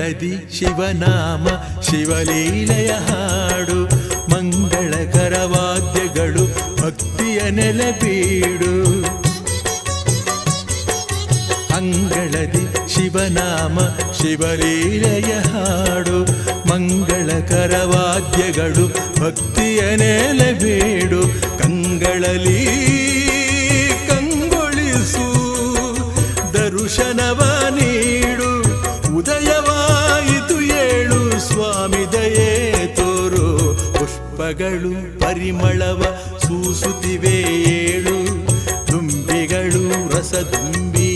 ಅಂಗಳದಿ ಶಿವನಾಮ ಶಿವಲೀಲೆಯ ಹಾಡು, ಮಂಗಳಕರ ವಾದ್ಯಗಳು ಭಕ್ತಿಯ ನೆಲೆಬೀಡು. ಅಂಗಳದಿ ಶಿವನಾಮ ಶಿವಲೀಲೆಯ ಹಾಡು, ಮಂಗಳಕರ ವಾದ್ಯಗಳು ಭಕ್ತಿಯ ನೆಲೆಬೀಡು. ಕಂಗಳಲಿ ಕಂಗೊಳಿಸು ದರ್ಶನವ ನೀಡು, ಉದಯವಾಯಿತು ಏಳು ಸ್ವಾಮಿ ದಯೆ ತೋರು. ಪುಷ್ಪಗಳು ಪರಿಮಳವ ಸೂಸುತ್ತಿವೆ ಏಳು, ದುಂಬಿಗಳು ರಸದುಂಬಿ